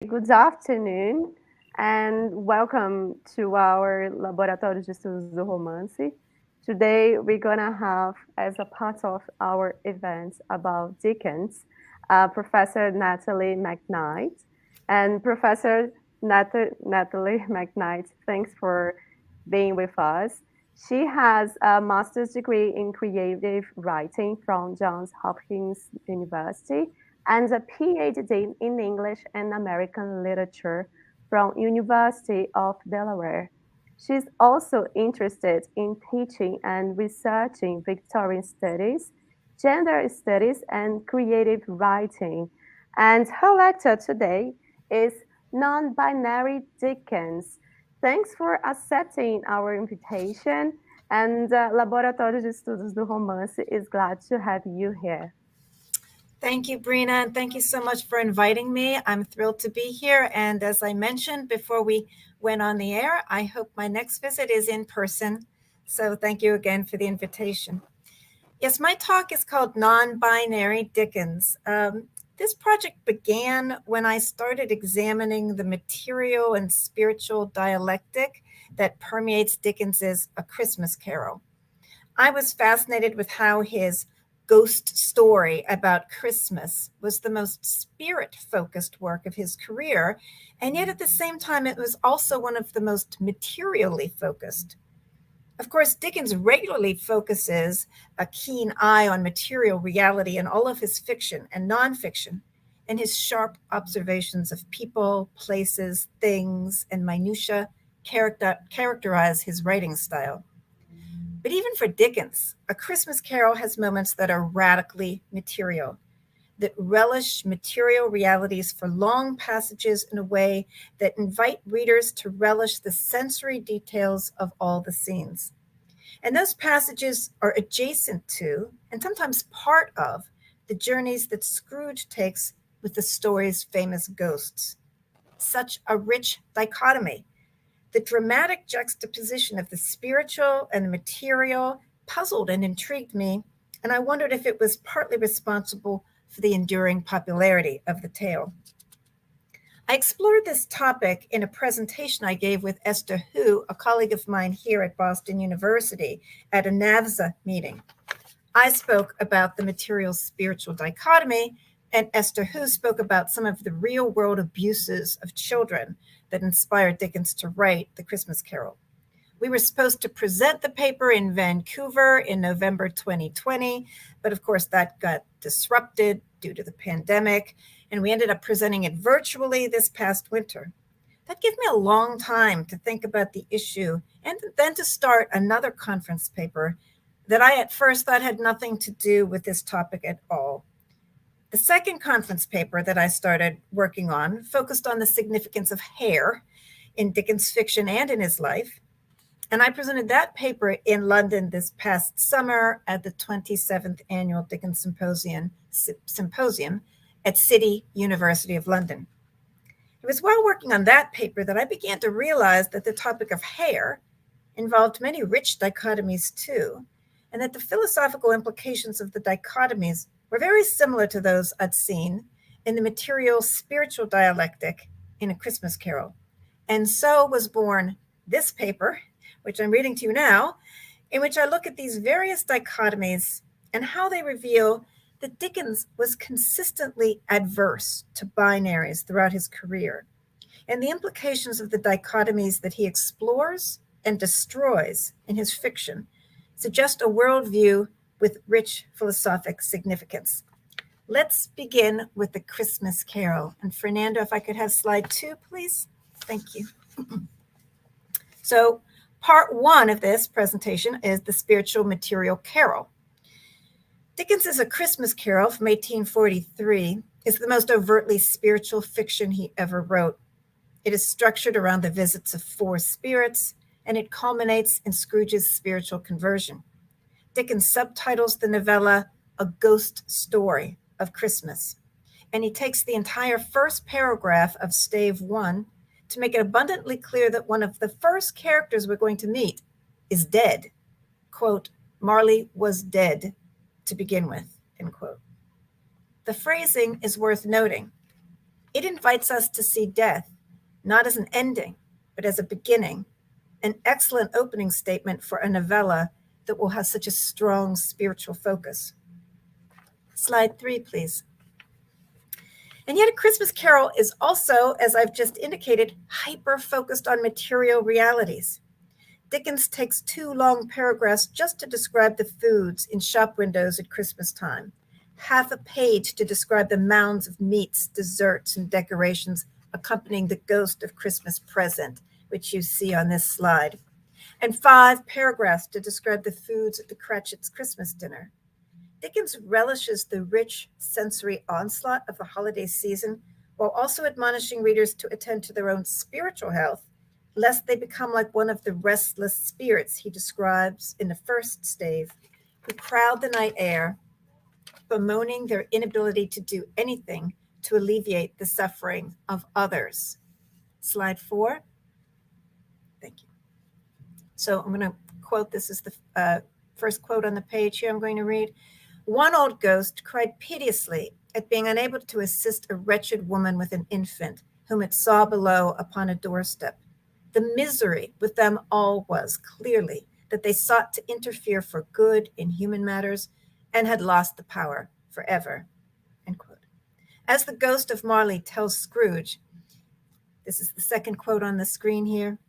Good afternoon, and welcome to our Laboratório de Estudos do Romance. Today, we're gonna have, as a part of our event about Dickens, Professor Natalie McKnight. And Professor Natalie McKnight, thanks for being with us. She has a master's degree in creative writing from Johns Hopkins University and a PhD in English and American literature from University of Delaware. She's also interested in teaching and researching Victorian studies, gender studies, and creative writing. And her lecture today is Non-Binary Dickens. Thanks for accepting our invitation, and Laboratório de Estudos do Romance is glad to have you here. Thank you, Brina, and thank you so much for inviting me. I'm thrilled to be here. And as I mentioned before we went on the air, I hope my next visit is in person. So thank you again for the invitation. Yes, my talk is called Non-Binary Dickens. This project began when I started examining the material and spiritual dialectic that permeates Dickens's A Christmas Carol. I was fascinated with how his ghost story about Christmas was the most spirit focused work of his career, and yet at the same time, it was also one of the most materially focused. Of course, Dickens regularly focuses a keen eye on material reality in all of his fiction and nonfiction, and his sharp observations of people, places, things, and minutiae characterize his writing style. But even for Dickens, A Christmas Carol has moments that are radically material, that relish material realities for long passages in a way that invite readers to relish the sensory details of all the scenes. And those passages are adjacent to, and sometimes part of, the journeys that Scrooge takes with the story's famous ghosts. Such a rich dichotomy. The dramatic juxtaposition of the spiritual and the material puzzled and intrigued me, and I wondered if it was partly responsible for the enduring popularity of the tale. I explored this topic in a presentation I gave with Esther Hu, a colleague of mine here at Boston University, at a NAVSA meeting. I spoke about the material spiritual dichotomy, and Esther Hu spoke about some of the real world abuses of children that inspired Dickens to write The Christmas Carol. We were supposed to present the paper in Vancouver in November 2020, but of course that got disrupted due to the pandemic, and we ended up presenting it virtually this past winter. That gave me a long time to think about the issue and then to start another conference paper that I at first thought had nothing to do with this topic at all. The second conference paper that I started working on focused on the significance of hair in Dickens' fiction and in his life. And I presented that paper in London this past summer at the 27th Annual Dickens Symposium at City University of London. It was while working on that paper that I began to realize that the topic of hair involved many rich dichotomies too, and that the philosophical implications of the dichotomies were very similar to those I'd seen in the material spiritual dialectic in A Christmas Carol. And so was born this paper, which I'm reading to you now, in which I look at these various dichotomies and how they reveal that Dickens was consistently adverse to binaries throughout his career, and the implications of the dichotomies that he explores and destroys in his fiction suggest a worldview with rich philosophic significance. Let's begin with The Christmas Carol. And Fernando, if I could have slide 2, please. Thank you. So part 1 of this presentation is the spiritual material carol. Dickens' A Christmas Carol from 1843 is the most overtly spiritual fiction he ever wrote. It is structured around the visits of 4 spirits, and it culminates in Scrooge's spiritual conversion. Dickens subtitles the novella A Ghost Story of Christmas, and he takes the entire first paragraph of stave 1 to make it abundantly clear that one of the first characters we're going to meet is dead. Quote, Marley was dead to begin with, end quote. The phrasing is worth noting. It invites us to see death not as an ending, but as a beginning, an excellent opening statement for a novella that will have such a strong spiritual focus. Slide 3, please. And yet, A Christmas Carol is also, as I've just indicated, hyper focused on material realities. Dickens takes 2 long paragraphs just to describe the foods in shop windows at Christmas time, half a page to describe the mounds of meats, desserts, and decorations accompanying the ghost of Christmas present, which you see on this slide, and 5 paragraphs to describe the foods at the Cratchits' Christmas dinner. Dickens relishes the rich sensory onslaught of the holiday season while also admonishing readers to attend to their own spiritual health, lest they become like one of the restless spirits he describes in the first stave, who crowd the night air, bemoaning their inability to do anything to alleviate the suffering of others. Slide 4. Thank you. So I'm going to quote, this is the first quote on the page here I'm going to read. One old ghost cried piteously at being unable to assist a wretched woman with an infant, whom it saw below upon a doorstep. The misery with them all was, clearly, that they sought to interfere for good in human matters, and had lost the power forever. End quote. As the ghost of Marley tells Scrooge, this is the second quote on the screen here,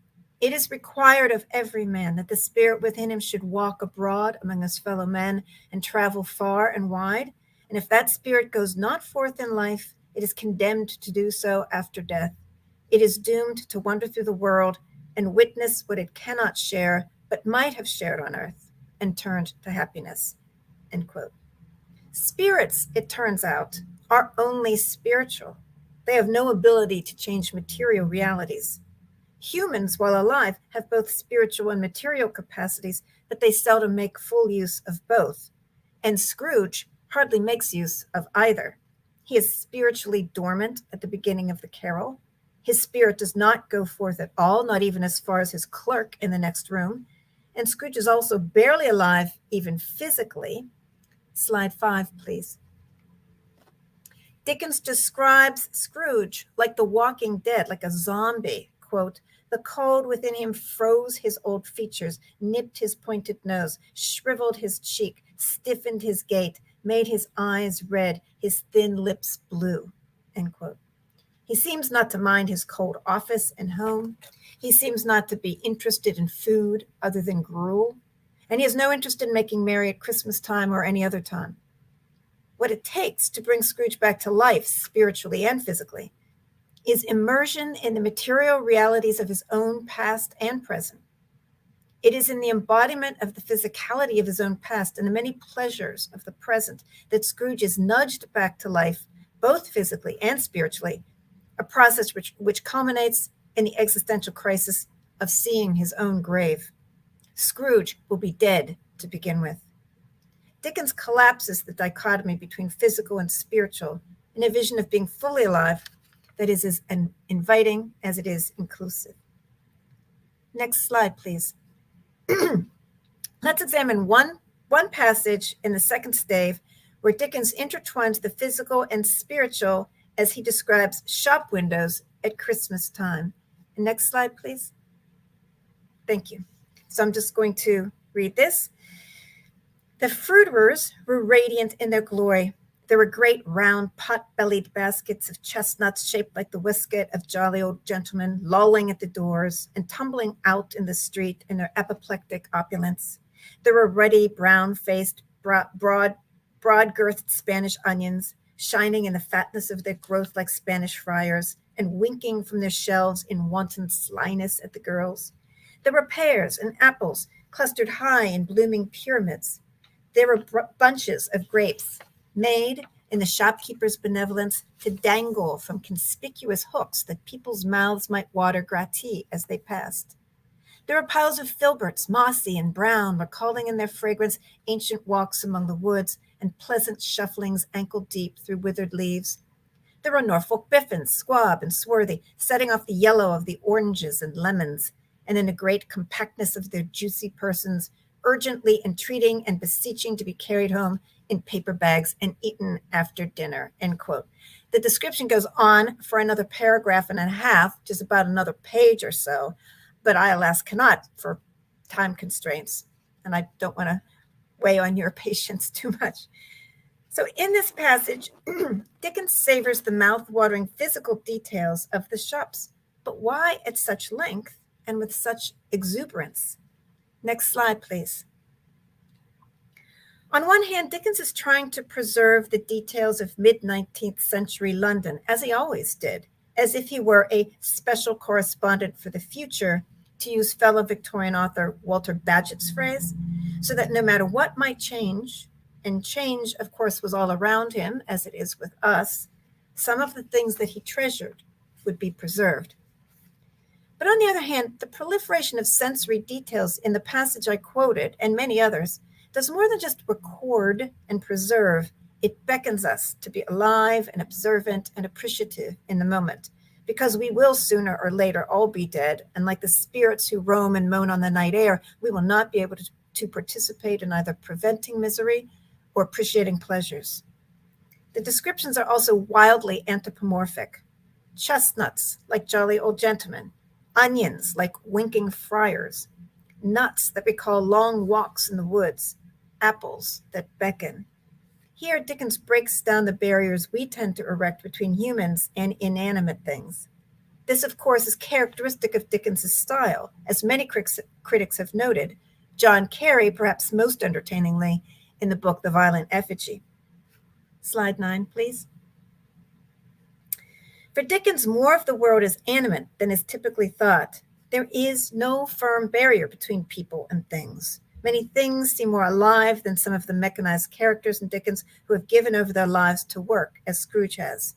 it is required of every man that the spirit within him should walk abroad among his fellow men and travel far and wide. And if that spirit goes not forth in life, it is condemned to do so after death. It is doomed to wander through the world and witness what it cannot share, but might have shared on earth, and turned to happiness. End quote. Spirits, it turns out, are only spiritual. They have no ability to change material realities. Humans, while alive, have both spiritual and material capacities, but they seldom make full use of both. And Scrooge hardly makes use of either. He is spiritually dormant at the beginning of the carol. His spirit does not go forth at all, not even as far as his clerk in the next room. And Scrooge is also barely alive, even physically. Slide 5, please. Dickens describes Scrooge like the walking dead, like a zombie. Quote, the cold within him froze his old features, nipped his pointed nose, shriveled his cheek, stiffened his gait, made his eyes red, his thin lips blue. End quote. He seems not to mind his cold office and home. He seems not to be interested in food other than gruel. And he has no interest in making merry at Christmas time or any other time. What it takes to bring Scrooge back to life, spiritually and physically, is immersion in the material realities of his own past and present. It is in the embodiment of the physicality of his own past and the many pleasures of the present that Scrooge is nudged back to life, both physically and spiritually, a process which culminates in the existential crisis of seeing his own grave. Scrooge will be dead to begin with. Dickens collapses the dichotomy between physical and spiritual in a vision of being fully alive that is as inviting as it is inclusive. Next slide, please. Let's examine one passage in the second stave where Dickens intertwines the physical and spiritual as he describes shop windows at Christmas time. And next slide, please. Thank you. So I'm just going to read this. The fruiterers were radiant in their glory. There were great round pot-bellied baskets of chestnuts shaped like the waistcoat of jolly old gentlemen lolling at the doors and tumbling out in the street in their apoplectic opulence. There were ruddy, brown-faced, broad-girthed Spanish onions, shining in the fatness of their growth like Spanish friars, and winking from their shelves in wanton slyness at the girls. There were pears and apples clustered high in blooming pyramids. There were bunches of grapes, made in the shopkeeper's benevolence to dangle from conspicuous hooks that people's mouths might water gratis as they passed. There were piles of filberts, mossy and brown, recalling in their fragrance ancient walks among the woods and pleasant shufflings ankle-deep through withered leaves. There were Norfolk biffins, squab and swarthy, setting off the yellow of the oranges and lemons, and in the great compactness of their juicy persons, urgently entreating and beseeching to be carried home in paper bags and eaten after dinner, end quote. The description goes on for another paragraph and a half, just about another page or so, but I, alas, cannot for time constraints, and I don't want to weigh on your patience too much. So, in this passage, Dickens savors the mouth-watering physical details of the shops, but why at such length and with such exuberance? Next slide, please. On one hand, Dickens is trying to preserve the details of mid-19th century London, as he always did, as if he were a special correspondent for the future, to use fellow Victorian author Walter Bagehot's phrase, so that no matter what might change, and change, of course, was all around him, as it is with us, some of the things that he treasured would be preserved. But on the other hand, the proliferation of sensory details in the passage I quoted, and many others, does more than just record and preserve. It beckons us to be alive and observant and appreciative in the moment, because we will sooner or later all be dead, and like the spirits who roam and moan on the night air, we will not be able to participate in either preventing misery or appreciating pleasures. The descriptions are also wildly anthropomorphic. Chestnuts, like jolly old gentlemen, onions, like winking friars, nuts that recall long walks in the woods, apples that beckon. Here, Dickens breaks down the barriers we tend to erect between humans and inanimate things. This, of course, is characteristic of Dickens's style, as many critics have noted, John Carey perhaps most entertainingly in the book The Violent Effigy. Slide 9, please. For Dickens, more of the world is animate than is typically thought. There is no firm barrier between people and things. Many things seem more alive than some of the mechanized characters in Dickens who have given over their lives to work, as Scrooge has.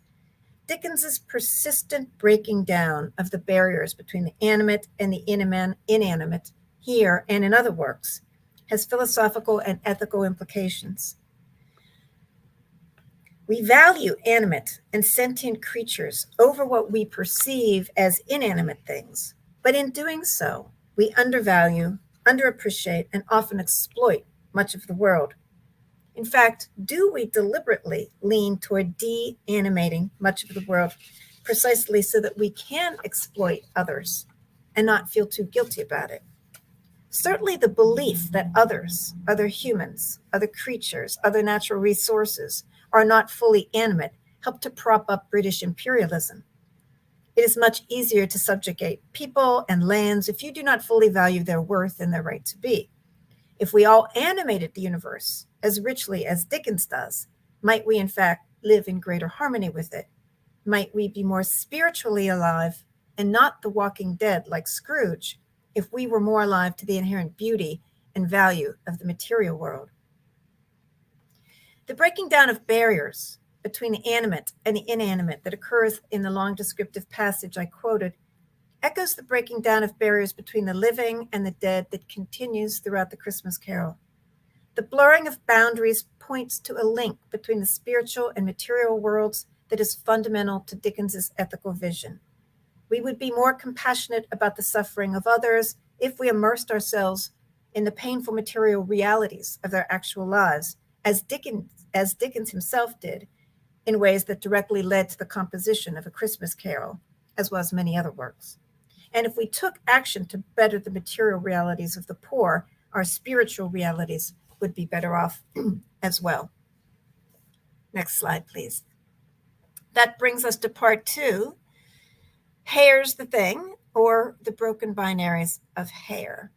Dickens's persistent breaking down of the barriers between the animate and the inanimate, here and in other works, has philosophical and ethical implications. We value animate and sentient creatures over what we perceive as inanimate things, but in doing so, we undervalue, underappreciate, and often exploit much of the world. In fact, do we deliberately lean toward de-animating much of the world precisely so that we can exploit others and not feel too guilty about it? Certainly the belief that others, other humans, other creatures, other natural resources are not fully animate helped to prop up British imperialism. It is much easier to subjugate people and lands if you do not fully value their worth and their right to be. If we all animated the universe as richly as Dickens does, might we in fact live in greater harmony with it? Might we be more spiritually alive and not the walking dead like Scrooge if we were more alive to the inherent beauty and value of the material world? The breaking down of barriers between the animate and the inanimate that occurs in the long descriptive passage I quoted echoes the breaking down of barriers between the living and the dead that continues throughout the Christmas Carol. The blurring of boundaries points to a link between the spiritual and material worlds that is fundamental to Dickens's ethical vision. We would be more compassionate about the suffering of others if we immersed ourselves in the painful material realities of their actual lives, as Dickens himself did, in ways that directly led to the composition of A Christmas Carol, as well as many other works. And if we took action to better the material realities of the poor, our spiritual realities would be better off as well. Next slide, please. That brings us to part 2, Hare's the Thing, or the broken binaries of Hare.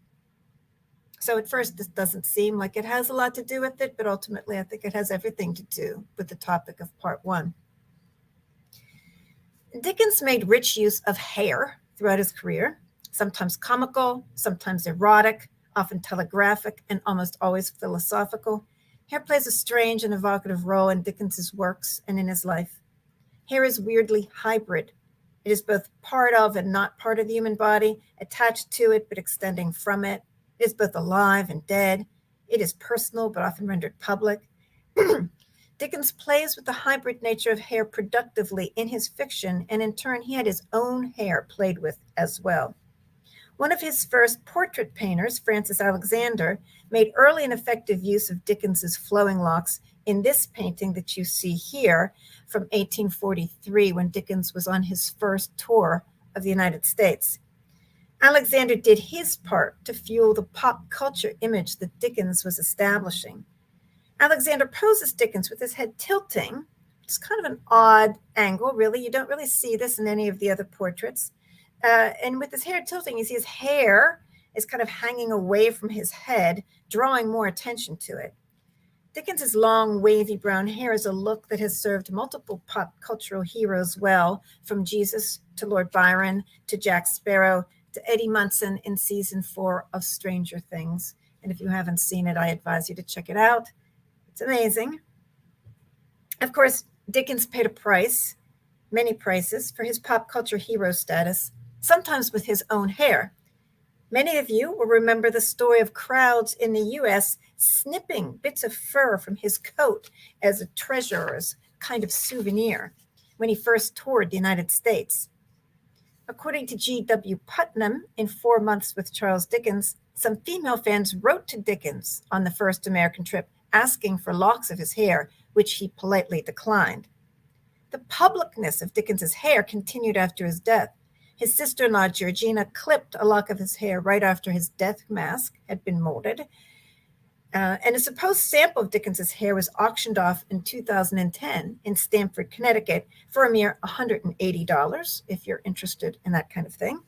So at first, this doesn't seem like it has a lot to do with it, but ultimately I think it has everything to do with the topic of part 1. Dickens made rich use of hare throughout his career, sometimes comical, sometimes erotic, often telegraphic, and almost always philosophical. Hare plays a strange and evocative role in Dickens's works and in his life. Hare is weirdly hybrid. It is both part of and not part of the human body, attached to it but extending from it. It is both alive and dead. It is personal but often rendered public. Dickens plays with the hybrid nature of Hare productively in his fiction, and in turn he had his own Hare played with as well. One of his first portrait painters, Francis Alexander, made early and effective use of Dickens's flowing locks in this painting that you see here from 1843 when Dickens was on his first tour of the United States. Alexander did his part to fuel the pop culture image that Dickens was establishing. Alexander poses Dickens with his head tilting. It's kind of an odd angle, really. You don't really see this in any of the other portraits. And with his hair tilting, you see his hair is kind of hanging away from his head, drawing more attention to it. Dickens's long, wavy brown hair is a look that has served multiple pop cultural heroes well, from Jesus to Lord Byron to Jack Sparrow to Eddie Munson in season 4 of Stranger Things. And if you haven't seen it, I advise you to check it out. It's amazing. Of course, Dickens paid a price, many prices, for his pop culture hero status, sometimes with his own hair. Many of you will remember the story of crowds in the US snipping bits of fur from his coat as a treasurer's kind of souvenir when he first toured the United States. According to G.W. Putnam in 4 Months with Charles Dickens, some female fans wrote to Dickens on the first American trip asking for locks of his hair, which he politely declined. The publicness of Dickens's hair continued after his death. His sister-in-law, Georgina, clipped a lock of his hair right after his death mask had been molded. And a supposed sample of Dickens's hair was auctioned off in 2010 in Stamford, Connecticut, for a mere $180, if you're interested in that kind of thing.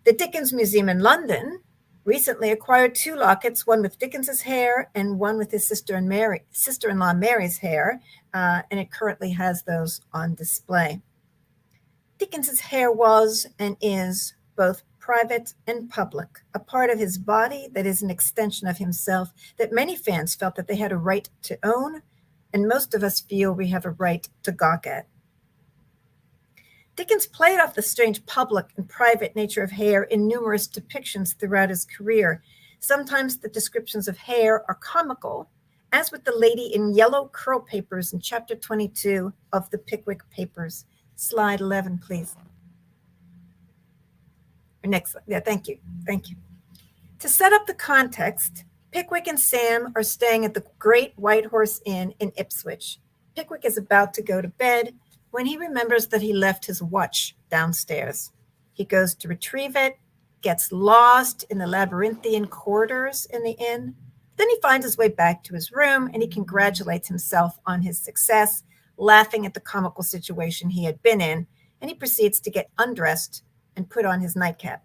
The Dickens Museum in London recently acquired 2 lockets, one with Dickens's hair and one with his sister-in-law Mary's hair, and it currently has those on display. Dickens's hair was and is both private and public, a part of his body that is an extension of himself that many fans felt that they had a right to own, and most of us feel we have a right to gawk at. Dickens played off the strange public and private nature of hair in numerous depictions throughout his career. Sometimes the descriptions of hair are comical, as with the lady in yellow curl papers in chapter 22 of the Pickwick Papers. Slide 11, please. Or next slide. Yeah, thank you. Thank you. To set up the context, Pickwick and Sam are staying at the Great White Horse Inn in Ipswich. Pickwick is about to go to bed when he remembers that he left his watch downstairs. He goes to retrieve it, gets lost in the labyrinthian corridors in the inn. Then he finds his way back to his room and he congratulates himself on his success, laughing at the comical situation he had been in, and he proceeds to get undressed and put on his nightcap.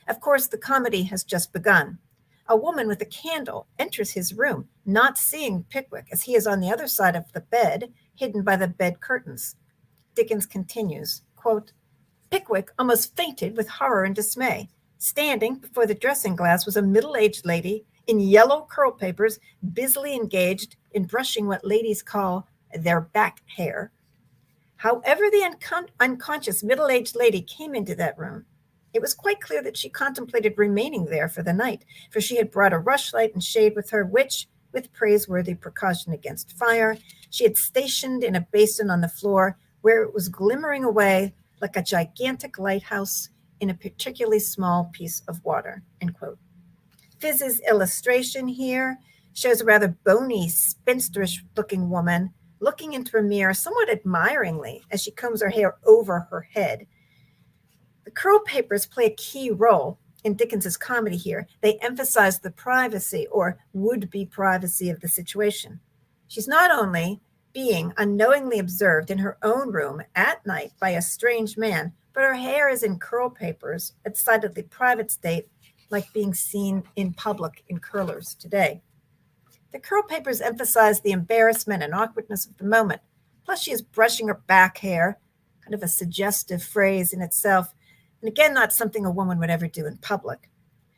Of course, the comedy has just begun. A woman with a candle enters his room, not seeing Pickwick, as he is on the other side of the bed, hidden by the bed curtains. Dickens continues, quote, Pickwick almost fainted with horror and dismay. Standing before the dressing glass was a middle-aged lady in yellow curl papers, busily engaged in brushing what ladies call their back hair. However the unconscious middle-aged lady came into that room, it was quite clear that she contemplated remaining there for the night, for she had brought a rushlight and shade with her, which, with praiseworthy precaution against fire, she had stationed in a basin on the floor where it was glimmering away like a gigantic lighthouse in a particularly small piece of water, end quote. Fizz's illustration here shows a rather bony, spinsterish-looking woman looking into a mirror somewhat admiringly as she combs her hair over her head. The curl papers play a key role in Dickens's comedy here. They emphasize the privacy or would-be privacy of the situation. She's not only being unknowingly observed in her own room at night by a strange man, but her hair is in curl papers, a decidedly private state, like being seen in public in curlers today. The curl papers emphasize the embarrassment and awkwardness of the moment. Plus, she is brushing her back hair, kind of a suggestive phrase in itself, and again, not something a woman would ever do in public.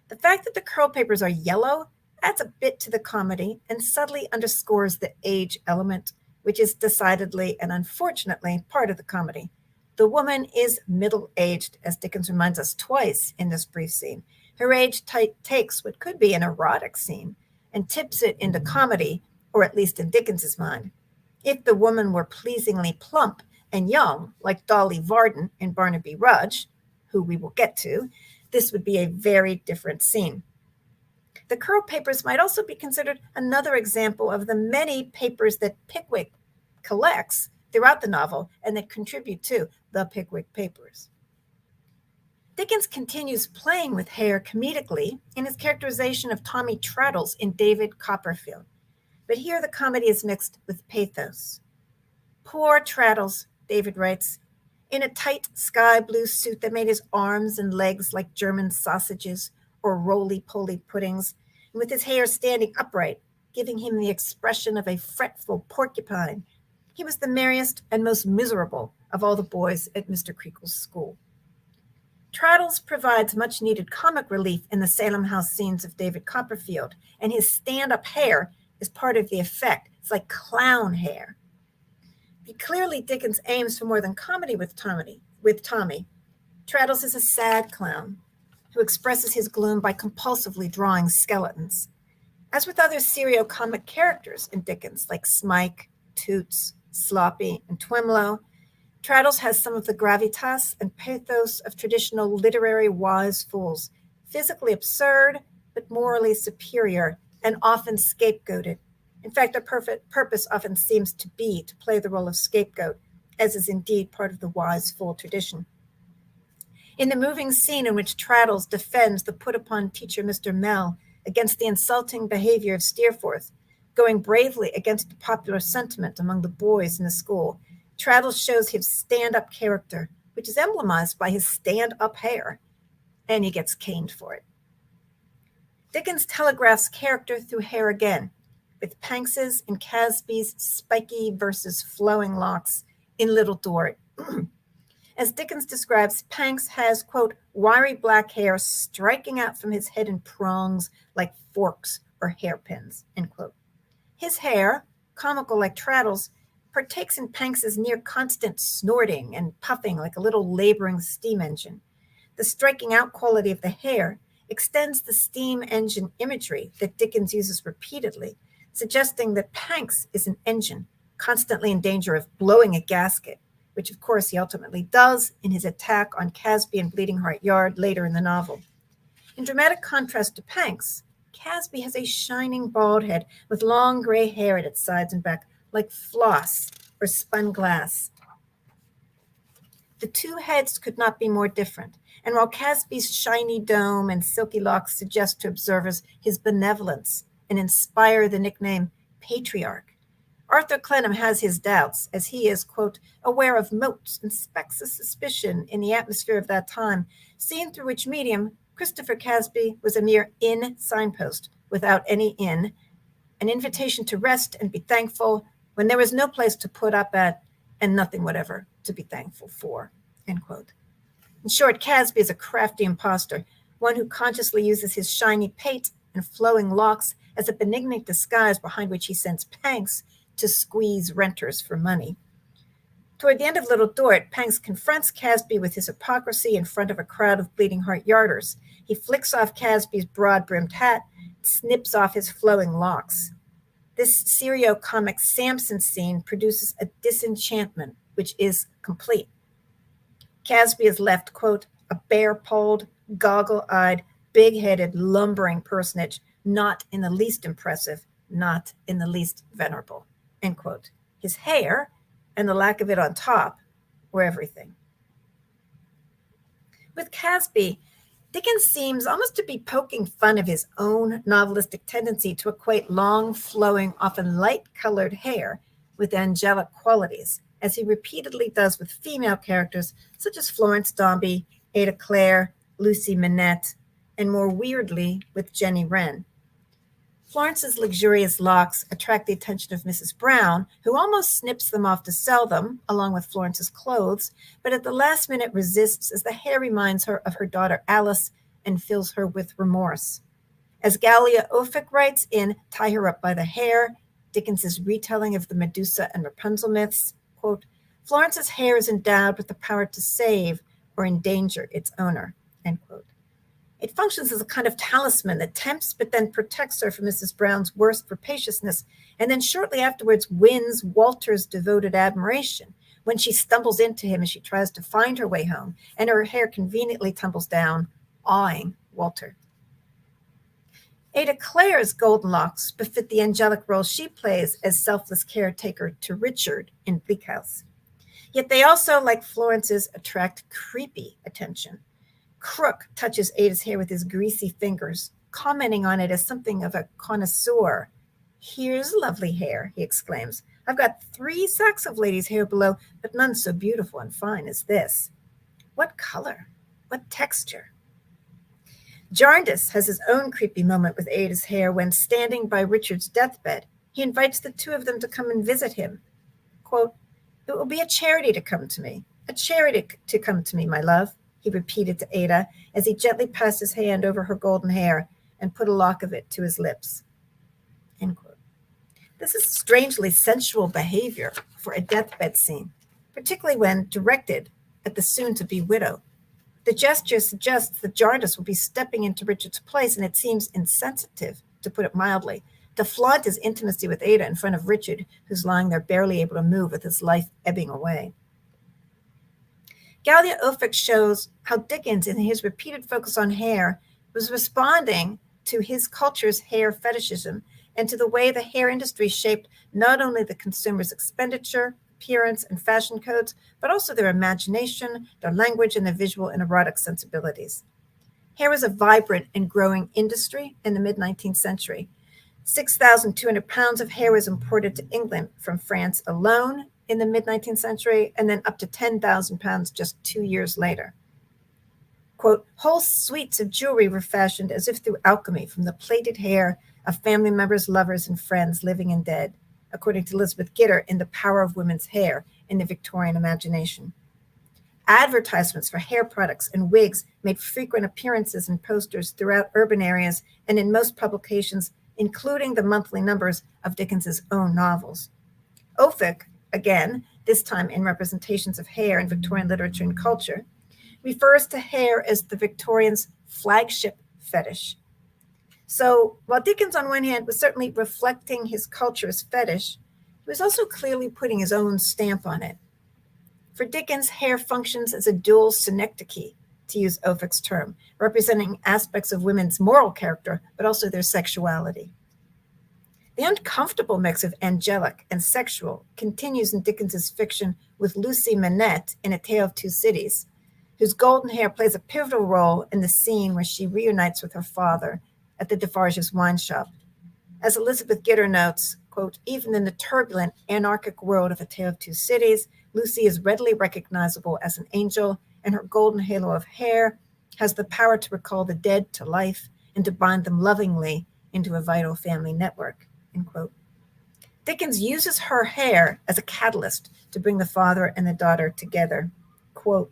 The fact that the curl papers are yellow adds a bit to the comedy and subtly underscores the age element, which is decidedly and unfortunately part of the comedy. The woman is middle-aged, as Dickens reminds us twice in this brief scene. Her age takes what could be an erotic scene and tips it into comedy, or at least in Dickens's mind. If the woman were pleasingly plump and young, like Dolly Varden in Barnaby Rudge, who we will get to, this would be a very different scene. The curl papers might also be considered another example of the many papers that Pickwick collects throughout the novel and that contribute to the Pickwick Papers. Dickens continues playing with hair comedically in his characterization of Tommy Traddles in David Copperfield, but here the comedy is mixed with pathos. Poor Traddles, David writes, in a tight sky blue suit that made his arms and legs like German sausages or roly-poly puddings, and with his hair standing upright, giving him the expression of a fretful porcupine. He was the merriest and most miserable of all the boys at Mr. Creakle's school. Traddles provides much-needed comic relief in the Salem House scenes of David Copperfield, and his stand-up hair is part of the effect. It's like clown hair. Clearly, Dickens aims for more than comedy with Tommy. Traddles is a sad clown who expresses his gloom by compulsively drawing skeletons. As with other serio-comic characters in Dickens, like Smike, Toots, Sloppy, and Twemlow, Traddles has some of the gravitas and pathos of traditional literary wise fools, physically absurd, but morally superior, and often scapegoated. In fact, their purpose often seems to be to play the role of scapegoat, as is indeed part of the wise fool tradition. In the moving scene in which Traddles defends the put-upon teacher Mr. Mell against the insulting behavior of Steerforth, going bravely against the popular sentiment among the boys in the school, Traddles shows his stand-up character, which is emblemized by his stand-up hair, and he gets caned for it. Dickens telegraphs character through hair again, with Panks's and Casby's spiky versus flowing locks in Little Dorrit. As Dickens describes, Panks has, quote, wiry black hair striking out from his head in prongs like forks or hairpins, end quote. His hair, comical like Traddles, partakes in Panks's near constant snorting and puffing like a little laboring steam engine. The striking out quality of the hair extends the steam engine imagery that Dickens uses repeatedly, suggesting that Panks is an engine, constantly in danger of blowing a gasket, which of course he ultimately does in his attack on Casby and Bleeding Heart Yard later in the novel. In dramatic contrast to Panks, Casby has a shining bald head with long gray hair at its sides and back, like floss or spun glass. The two heads could not be more different, and while Casby's shiny dome and silky locks suggest to observers his benevolence and inspire the nickname Patriarch, Arthur Clennam has his doubts, as he is, quote, aware of motes and specks of suspicion in the atmosphere of that time, seen through which medium Christopher Casby was a mere inn signpost without any inn, an invitation to rest and be thankful when there was no place to put up at and nothing whatever to be thankful for, end quote. In short, Casby is a crafty impostor, one who consciously uses his shiny pate and flowing locks as a benignant disguise behind which he sends Panks to squeeze renters for money. Toward the end of Little Dorrit, Panks confronts Casby with his hypocrisy in front of a crowd of Bleeding Heart Yarders. He flicks off Casby's broad-brimmed hat, snips off his flowing locks. This serio-comic Samson scene produces a disenchantment, which is complete. Casby is left, quote, a bare-polled, goggle-eyed, big-headed, lumbering personage, not in the least impressive, not in the least venerable, end quote. His hair, and the lack of it on top, were everything. With Casby, Dickens seems almost to be poking fun of his own novelistic tendency to equate long, flowing, often light-colored hair with angelic qualities, as he repeatedly does with female characters such as Florence Dombey, Ada Clare, Lucy Manette, and more weirdly with Jenny Wren. Florence's luxurious locks attract the attention of Mrs. Brown, who almost snips them off to sell them, along with Florence's clothes, but at the last minute resists as the hair reminds her of her daughter Alice and fills her with remorse. As Gallia Ophik writes in Tie Her Up by the Hair, Dickens's retelling of the Medusa and Rapunzel myths, quote, Florence's hair is endowed with the power to save or endanger its owner, end quote. It functions as a kind of talisman that tempts but then protects her from Mrs. Brown's worst rapaciousness, and then shortly afterwards wins Walter's devoted admiration when she stumbles into him as she tries to find her way home, and her hair conveniently tumbles down, awing Walter. Ada Clare's golden locks befit the angelic role she plays as selfless caretaker to Richard in Bleak House. Yet they also, like Florence's, attract creepy attention. Crook touches Ada's hair with his greasy fingers, commenting on it as something of a connoisseur. "Here's lovely hair," he exclaims. "I've got 3 sacks of ladies' hair below, but none so beautiful and fine as this. What color? What texture?" Jarndyce has his own creepy moment with Ada's hair when, standing by Richard's deathbed, he invites the 2 of them to come and visit him. Quote, "It will be a charity to come to me, a charity to come to me, my love," he repeated to Ada as he gently passed his hand over her golden hair and put a lock of it to his lips. End quote. This is strangely sensual behavior for a deathbed scene, particularly when directed at the soon-to-be widow. The gesture suggests that Jarndyce will be stepping into Richard's place, and it seems insensitive, to put it mildly, to flaunt his intimacy with Ada in front of Richard, who's lying there barely able to move with his life ebbing away. Gallia Ophüls shows how Dickens, in his repeated focus on hair, was responding to his culture's hair fetishism and to the way the hair industry shaped not only the consumer's expenditure, appearance, and fashion codes, but also their imagination, their language, and their visual and erotic sensibilities. Hair was a vibrant and growing industry in the mid-19th century. 6,200 pounds of hair was imported to England from France alone in the mid-19th century, and then up to 10,000 pounds just 2 years later. Quote, "Whole suites of jewelry were fashioned as if through alchemy from the plaited hair of family members, lovers, and friends, living and dead," according to Elizabeth Gitter in The Power of Women's Hair in the Victorian Imagination. Advertisements for hair products and wigs made frequent appearances in posters throughout urban areas and in most publications, including the monthly numbers of Dickens's own novels. Ophüls, again, this time in representations of hair in Victorian literature and culture, refers to hair as the Victorians' flagship fetish. So while Dickens, on one hand, was certainly reflecting his culture's fetish, he was also clearly putting his own stamp on it. For Dickens, hair functions as a dual synecdoche, to use Ophüls' term, representing aspects of women's moral character, but also their sexuality. The uncomfortable mix of angelic and sexual continues in Dickens's fiction with Lucy McKnight in A Tale of Two Cities, whose golden hair plays a pivotal role in the scene where she reunites with her father at the Defarges wine shop. As Elizabeth Gitter notes, quote, "Even in the turbulent, anarchic world of A Tale of Two Cities, Lucy is readily recognizable as an angel, and her golden halo of hair has the power to recall the dead to life and to bind them lovingly into a vital family network," end quote. Dickens uses her hair as a catalyst to bring the father and the daughter together. Quote,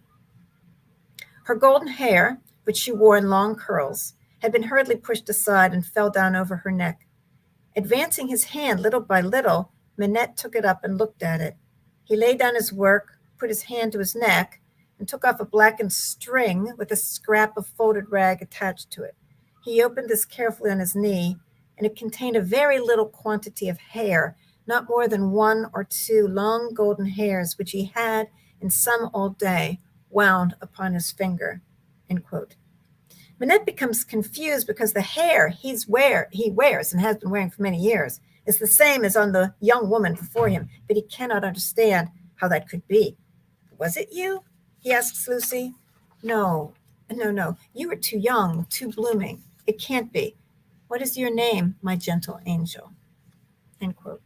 "Her golden hair, which she wore in long curls, had been hurriedly pushed aside and fell down over her neck. Advancing his hand little by little, McKnight took it up and looked at it. He laid down his work, put his hand to his neck, and took off a blackened string with a scrap of folded rag attached to it. He opened this carefully on his knee, and it contained a very little quantity of hair, not more than 1 or 2 long golden hairs, which he had, in some old day, wound upon his finger," end quote. McKnight becomes confused because the hair he wears and has been wearing for many years is the same as on the young woman before him, but he cannot understand how that could be. "Was it you?" he asks Lucy. No, you are too young, too blooming. It can't be. What is your name, my gentle angel?" End quote.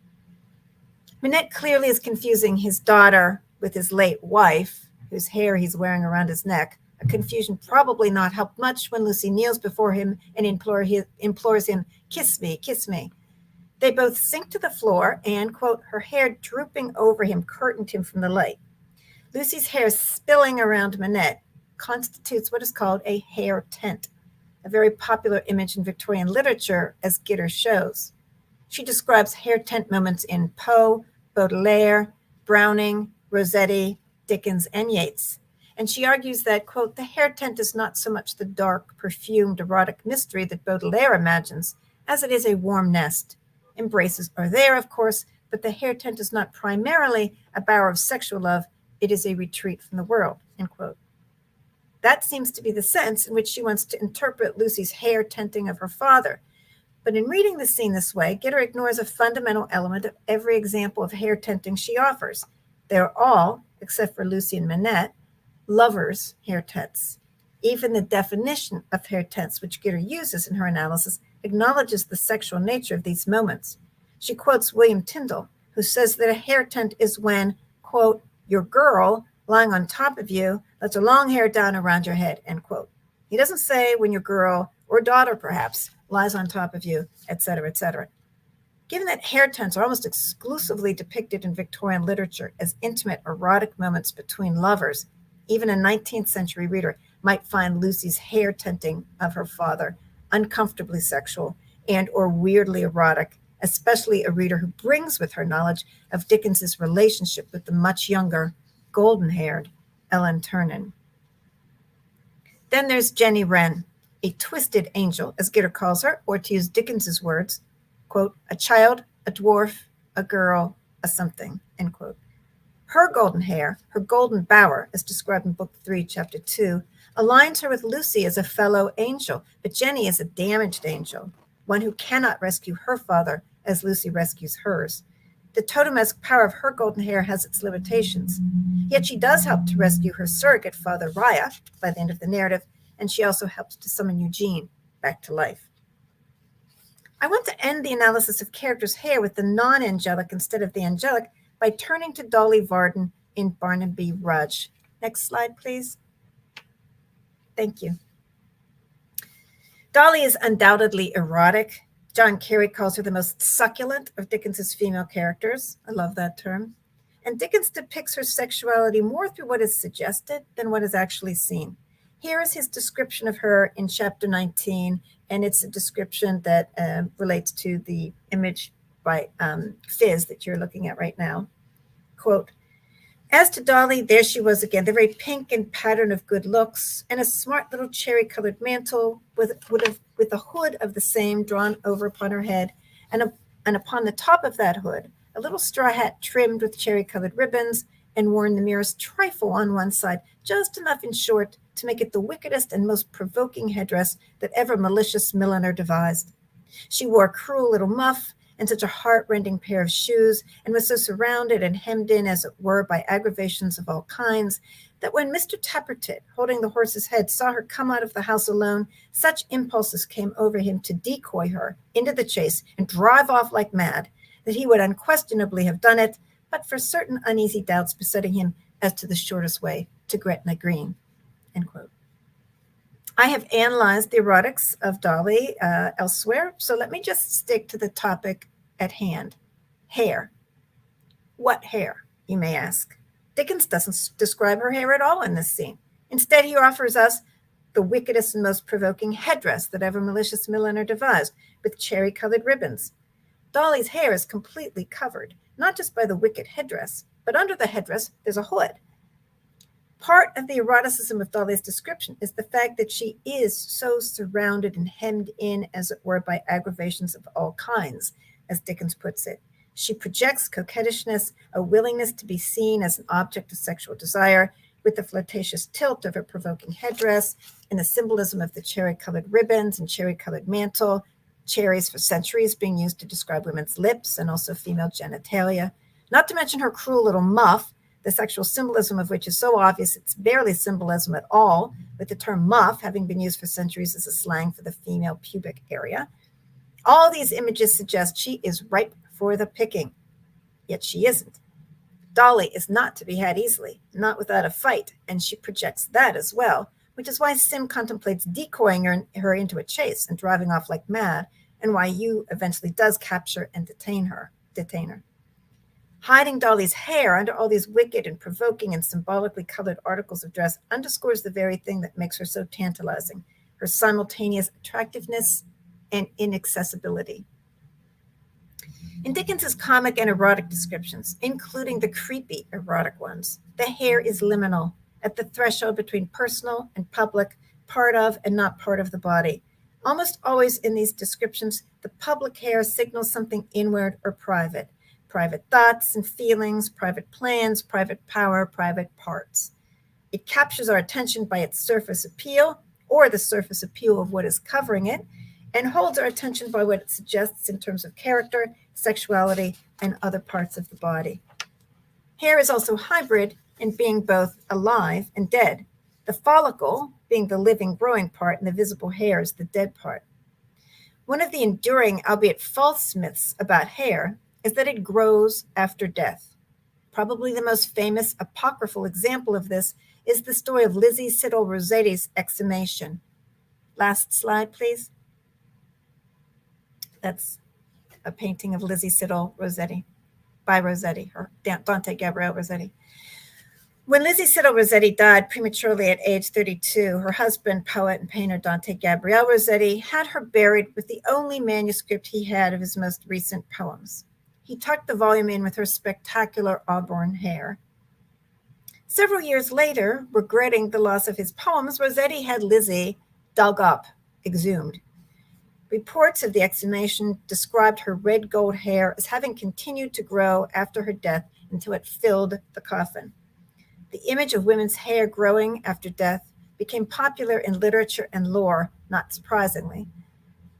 McKnight clearly is confusing his daughter with his late wife, whose hair he's wearing around his neck, a confusion probably not helped much when Lucy kneels before him and implores him, "Kiss me, kiss me." They both sink to the floor and, quote, "her hair drooping over him curtained him from the light." Lucy's hair spilling around McKnight constitutes what is called a hair tent, a very popular image in Victorian literature, as Gitter shows. She describes hair tent moments in Poe, Baudelaire, Browning, Rossetti, Dickens, and Yeats. And she argues that, quote, "the hair tent is not so much the dark, perfumed, erotic mystery that Baudelaire imagines, as it is a warm nest. Embraces are there, of course, but the hair tent is not primarily a bower of sexual love. It is a retreat from the world," end quote. That seems to be the sense in which she wants to interpret Lucy's hair tenting of her father. But in reading the scene this way, Gitter ignores a fundamental element of every example of hair tinting she offers. They're all, except for Lucy and Manette, lovers' hair tints. Even the definition of hair tints, which Gitter uses in her analysis, acknowledges the sexual nature of these moments. She quotes William Tyndall, who says that a hair tint is when, quote, your girl lying on top of you lets her long hair down around your head, end quote. He doesn't say when your girl, or daughter perhaps, lies on top of you, etc., etc. Given that hair tints are almost exclusively depicted in Victorian literature as intimate, erotic moments between lovers, even a 19th century reader might find Lucy's hair tinting of her father uncomfortably sexual and or weirdly erotic, especially a reader who brings with her knowledge of Dickens's relationship with the much younger, golden-haired Ellen Ternan. Then there's Jenny Wren, a twisted angel, as Gitter calls her, or to use Dickens's words, quote, a child, a dwarf, a girl, a something, end quote. Her golden hair, her golden bower, as described in Book 3, Chapter 2, aligns her with Lucy as a fellow angel, but Jenny is a damaged angel, one who cannot rescue her father as Lucy rescues hers. The totemesque power of her golden hair has its limitations, yet she does help to rescue her surrogate father, Raya, by the end of the narrative, and she also helps to summon Eugene back to life. I want to end the analysis of characters' hair with the non-angelic instead of the angelic by turning to Dolly Varden in Barnaby Rudge. Next slide, please. Thank you. Dolly is undoubtedly erotic. John Carey calls her the most succulent of Dickens's female characters. I love that term. And Dickens depicts her sexuality more through what is suggested than what is actually seen. Here is his description of her in chapter 19, and it's a description that relates to the image by Fizz that you're looking at right now. Quote, as to Dolly, there she was again, the very pink and pattern of good looks, and a smart little cherry-colored mantle with a hood of the same drawn over upon her head, and upon the top of that hood, a little straw hat trimmed with cherry-colored ribbons and worn the merest trifle on one side, just enough, in short, to make it the wickedest and most provoking headdress that ever malicious milliner devised. She wore a cruel little muff, and such a heart-rending pair of shoes, and was so surrounded and hemmed in, as it were, by aggravations of all kinds, that when Mr. Tappertit, holding the horse's head, saw her come out of the house alone, such impulses came over him to decoy her into the chase and drive off like mad, that he would unquestionably have done it, but for certain uneasy doubts besetting him as to the shortest way to Gretna Green, end quote. I have analyzed the erotics of Dolly elsewhere, so let me just stick to the topic at hand. Hair. What hair, you may ask? Dickens doesn't describe her hair at all in this scene. Instead, he offers us the wickedest and most provoking headdress that ever malicious milliner devised, with cherry-colored ribbons. Dolly's hair is completely covered, not just by the wicked headdress, but under the headdress there's a hood. Part of the eroticism of Dolly's description is the fact that she is so surrounded and hemmed in, as it were, by aggravations of all kinds, as Dickens puts it. She projects coquettishness, a willingness to be seen as an object of sexual desire, with the flirtatious tilt of her provoking headdress and the symbolism of the cherry-colored ribbons and cherry-colored mantle, cherries for centuries being used to describe women's lips and also female genitalia, not to mention her cruel little muff, the sexual symbolism of which is so obvious it's barely symbolism at all, with the term muff having been used for centuries as a slang for the female pubic area. All these images suggest she is ripe for the picking, yet she isn't. Dolly is not to be had easily, not without a fight, and she projects that as well, which is why Sim contemplates decoying her into a chase and driving off like mad, and why Hugh eventually does capture and detain her. Hiding Dolly's hair under all these wicked and provoking and symbolically colored articles of dress underscores the very thing that makes her so tantalizing, her simultaneous attractiveness and inaccessibility. In Dickens's comic and erotic descriptions, including the creepy erotic ones, the hair is liminal, at the threshold between personal and public, part of and not part of the body. Almost always in these descriptions, the public hair signals something inward or private thoughts and feelings, private plans, private power, private parts. It captures our attention by its surface appeal, or the surface appeal of what is covering it. and holds our attention by what it suggests in terms of character, sexuality, and other parts of the body. Hair is also hybrid in being both alive and dead, the follicle being the living growing part and the visible hair is the dead part. One of the enduring, albeit false, myths about hair is that it grows after death. Probably the most famous apocryphal example of this is the story of Lizzie Siddall Rossetti's exhumation. Last slide, please. That's a painting of Lizzie Siddall Rossetti by Rossetti, or Dante Gabriel Rossetti. When Lizzie Siddall Rossetti died prematurely at age 32, her husband, poet and painter Dante Gabriel Rossetti, had her buried with the only manuscript he had of his most recent poems. He tucked the volume in with her spectacular auburn hair. Several years later, regretting the loss of his poems, Rossetti had Lizzie dug up, exhumed. Reports of the exhumation described her red gold hair as having continued to grow after her death until it filled the coffin. The image of women's hair growing after death became popular in literature and lore, not surprisingly.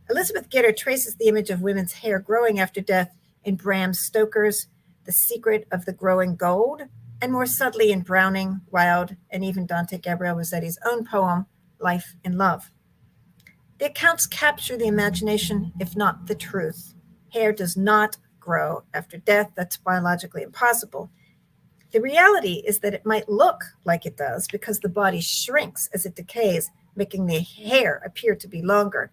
Elizabeth Gitter traces the image of women's hair growing after death in Bram Stoker's The Secret of the Growing Gold, and more subtly in Browning, Wilde, and even Dante Gabriel Rossetti's own poem, Life in Love. The accounts capture the imagination, if not the truth. Hair does not grow after death, that's biologically impossible. The reality is that it might look like it does because the body shrinks as it decays, making the hair appear to be longer.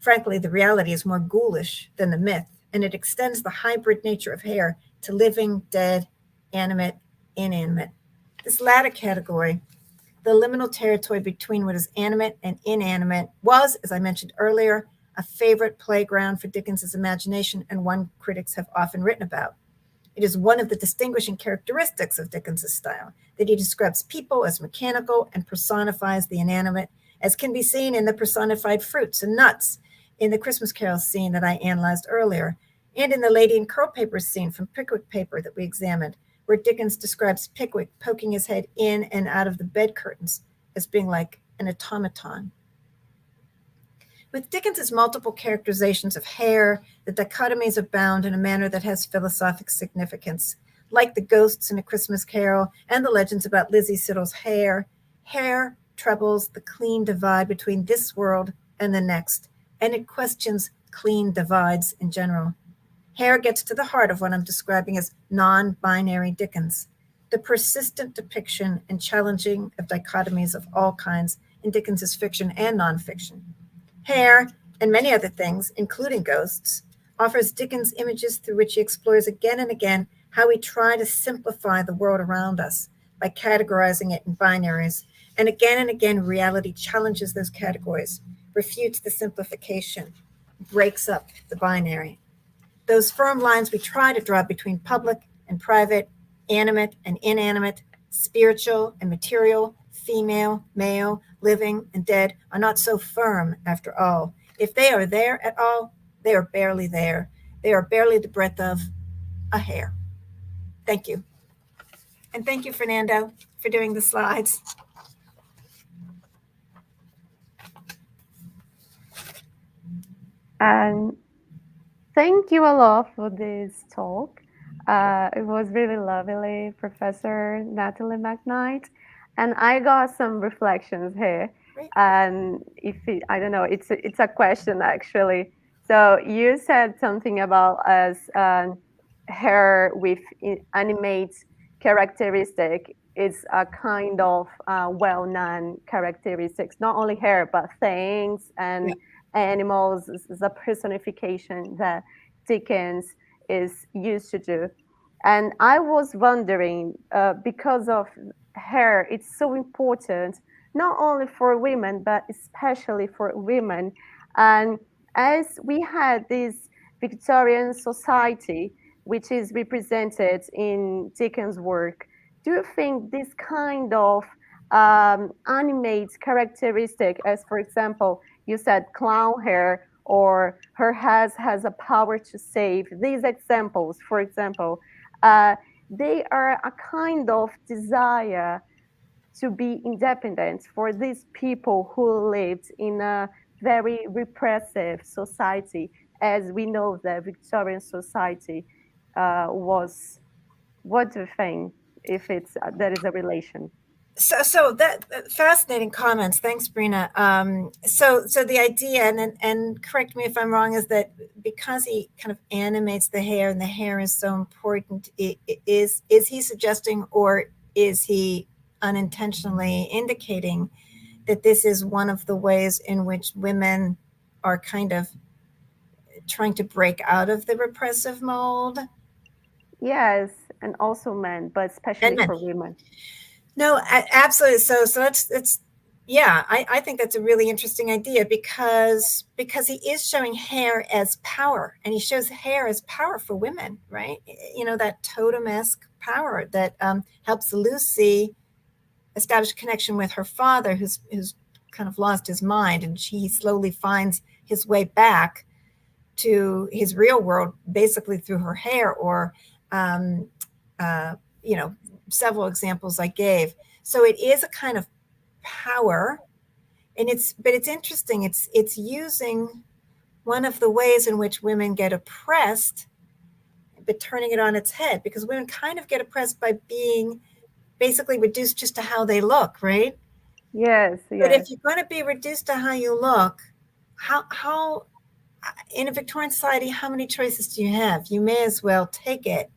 Frankly, the reality is more ghoulish than the myth, and it extends the hybrid nature of hair to living, dead, animate, inanimate. This latter category, the liminal territory between what is animate and inanimate, was, as I mentioned earlier, a favorite playground for Dickens's imagination and one critics have often written about. It is one of the distinguishing characteristics of Dickens's style that he describes people as mechanical and personifies the inanimate, as can be seen in the personified fruits and nuts in the Christmas Carol scene that I analyzed earlier, and in the Lady in Curl Papers scene from Pickwick Paper that we examined, where Dickens describes Pickwick poking his head in and out of the bed curtains as being like an automaton. With Dickens's multiple characterizations of hair, the dichotomies abound in a manner that has philosophic significance. Like the ghosts in A Christmas Carol and the legends about Lizzie Siddall's hair, hair troubles the clean divide between this world and the next, and it questions clean divides in general. Hair gets to the heart of what I'm describing as non-binary Dickens, the persistent depiction and challenging of dichotomies of all kinds in Dickens's fiction and nonfiction. Hair, and many other things, including ghosts, offers Dickens images through which he explores again and again how we try to simplify the world around us by categorizing it in binaries. And again, reality challenges those categories, refutes the simplification, breaks up the binary. Those firm lines we try to draw between public and private, animate and inanimate, spiritual and material, female, male, living and dead are not so firm after all. If they are there at all, they are barely there. They are barely the breadth of a hair. Thank you. And thank you, Fernando, for doing the slides. And thank you a lot for this talk. It was really lovely, Professor Natalie McKnight. And I got some reflections here. Great. And I don't know, it's a question actually. So you said something about as hair with animate characteristic is a kind of well-known characteristics, not only hair, but things and Yeah. animals is a personification that Dickens is used to do. And I was wondering, because of hair, it's so important, not only for women, but especially for women. And as we had this Victorian society, which is represented in Dickens' work, do you think this kind of animate characteristic, as for example, you said clown hair or her has a power to save, these examples, for example, uh, they are a kind of desire to be independent for these people who lived in a very repressive society, as we know that Victorian society was. What do you think if it's there is a relation? So that fascinating comments. Thanks, Brina. So the idea, and correct me if I'm wrong, is that because he kind of animates the hair, and the hair is so important, is he suggesting, or is he unintentionally indicating that this is one of the ways in which women are kind of trying to break out of the repressive mold? Yes, and also men, but especially And men. for women. No, absolutely. So that's yeah, I think that's a really interesting idea because he is showing hair as power, and he shows hair as power for women, right? You know, that totem-esque power that helps Lucy establish a connection with her father, who's kind of lost his mind, and he slowly finds his way back to his real world, basically through her hair, or um, uh, you know, several examples I gave. So it is a kind of power, and it's interesting. It's using one of the ways in which women get oppressed, but turning it on its head, because women kind of get oppressed by being basically reduced just to how they look, right? Yes, But if yes, you're going to be reduced to how you look, how in a Victorian society, how many choices do you have? You may as well take it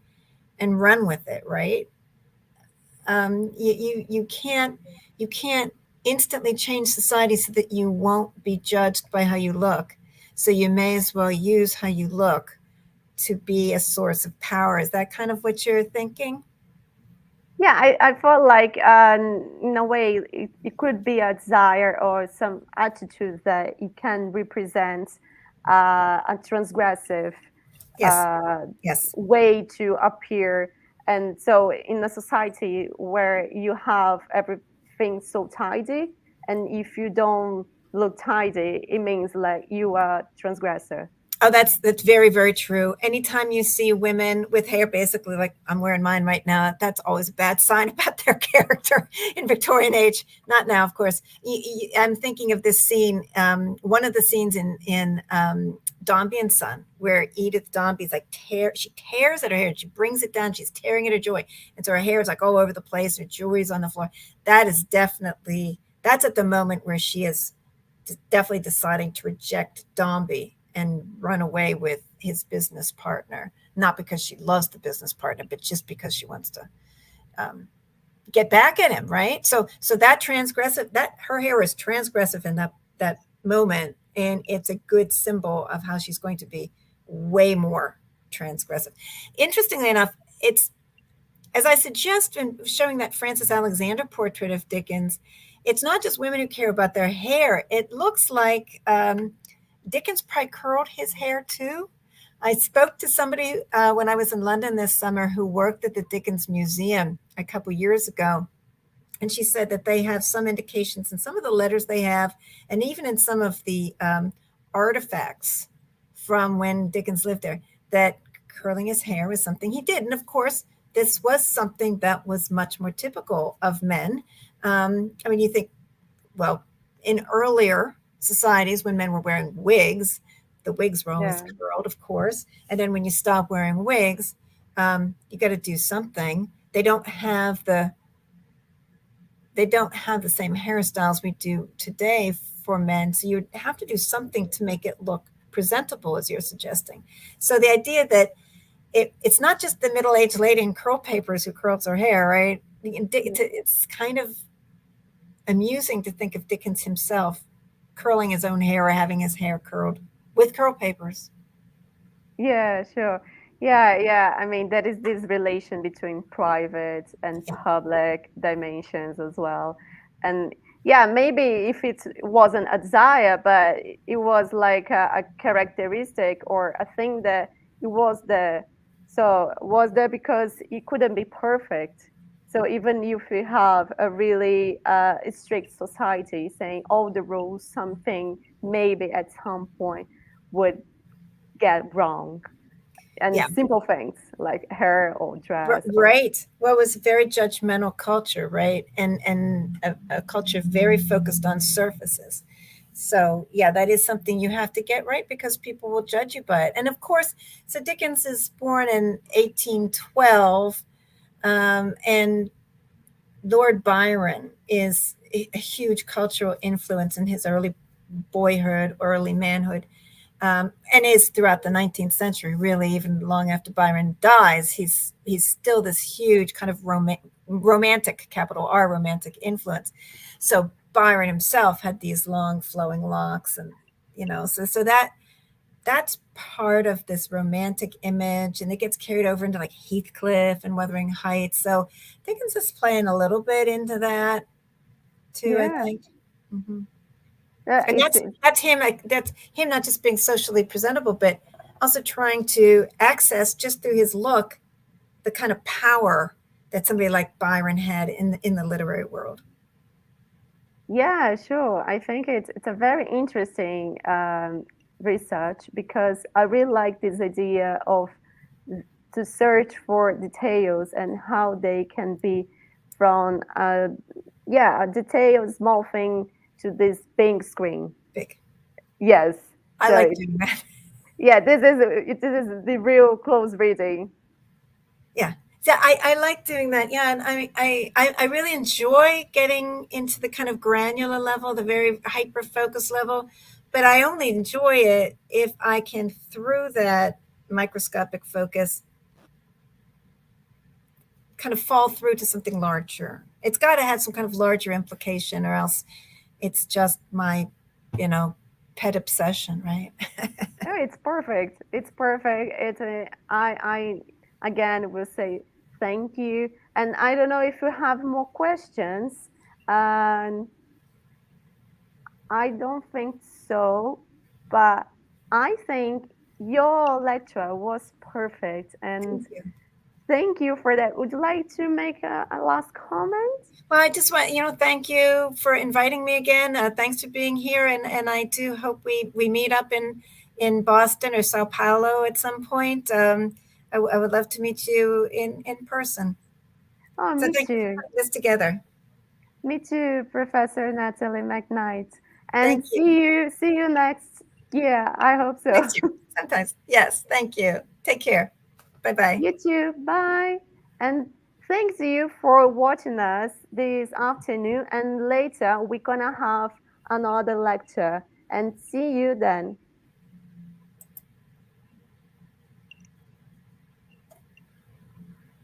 and run with it, right? You can't instantly change society so that you won't be judged by how you look. So you may as well use how you look to be a source of power. Is that kind of what you're thinking? yeah. I felt like in a way it could be a desire or some attitude that it can represent a transgressive Yes. uh, Yes. way to appear. And so, in a society where you have everything so tidy, and if you don't look tidy, it means like you are transgressor. Oh, that's very, very true. Anytime you see women with hair, basically like I'm wearing mine right now, that's always a bad sign about their character in Victorian age. Not now, of course. I'm thinking of this scene, one of the scenes in Dombey and Son, where Edith Dombey's like she tears at her hair, she brings it down, she's tearing at her jewelry, and so her hair is like all over the place, her jewelry's on the floor. That is definitely that's at the moment where she is definitely deciding to reject Dombey and run away with his business partner, not because she loves the business partner, but just because she wants to um, get back at him, right? So that transgressive, that her hair is transgressive in that moment, and it's a good symbol of how she's going to be way more transgressive. Interestingly enough, it's as I suggest in showing that Francis Alexander portrait of Dickens, it's not just women who care about their hair. It looks like Dickens probably curled his hair too. I spoke to somebody when I was in London this summer who worked at the Dickens Museum a couple years ago. And she said that they have some indications in some of the letters they have, and even in some of the artifacts from when Dickens lived there, that curling his hair was something he did. And of course, this was something that was much more typical of men. I mean, you think, well, in earlier societies when men were wearing wigs, the wigs were always Yeah. curled, of course. And then when you stop wearing wigs, you got to do something. They don't have the same hairstyles we do today for men. So you have to do something to make it look presentable, as you're suggesting. So the idea that it's not just the middle-aged lady in curl papers who curls her hair, right? It's kind of amusing to think of Dickens himself curling his own hair or having his hair curled with curl papers. Yeah, sure. Yeah, yeah. I mean, there is this relation between private and Yeah. public dimensions as well. And yeah, maybe if it wasn't a desire, but it was like a characteristic or a thing that it was there. So was there because it couldn't be perfect. So even if we have a really strict society saying all the rules, something maybe at some point would get wrong, and Yeah. simple things like hair or dress or Right. Well, it was a very judgmental culture, right? And a culture very focused on surfaces. So yeah, that is something you have to get right because people will judge you by it. And of course, so Dickens is born in 1812, and Lord Byron is a huge cultural influence in his early boyhood, early manhood, and is throughout the 19th century. Really, even long after Byron dies, he's still this huge kind of romantic, capital R, romantic influence. So Byron himself had these long flowing locks, and so that's part of this romantic image, and it gets carried over into like Heathcliff and Wuthering Heights. So Dickens is playing a little bit into that too, I Yeah, think. Hmm. And it's that's him. Like, that's him not just being socially presentable, but also trying to access just through his look the kind of power that somebody like Byron had in the literary world. yeah, sure. I think it's a very interesting research because I really like this idea of to search for details and how they can be from yeah, a detailed small thing to this big screen. Big. Yes. I So like doing that. yeah, this is the real close reading. Yeah. So I like doing that. Yeah, and I really enjoy getting into the kind of granular level, the very hyper focus level, but I only enjoy it if I can, through that microscopic focus, kind of fall through to something larger. It's got to have some kind of larger implication, or else it's just my, you know, pet obsession, right? No, it's perfect. It's perfect. I again will say thank you. And I don't know if you have more questions. And I don't think so, but I think your lecture was perfect. And Thank you. thank you for that. Would you like to make a last comment? Well, I just want, thank you for inviting me again. Thanks for being here, and I do hope we meet up in Boston or Sao Paulo at some point. I would love to meet you in person. Oh, So me thank you for too. putting this together. Me too, Professor Natalie McKnight. And Thank you. see you next year. I hope so. Next year, sometimes. Yes, thank you. Take care. Bye bye. You too. Bye. And thanks you for watching us this afternoon. And later we're gonna have another lecture. And see you then.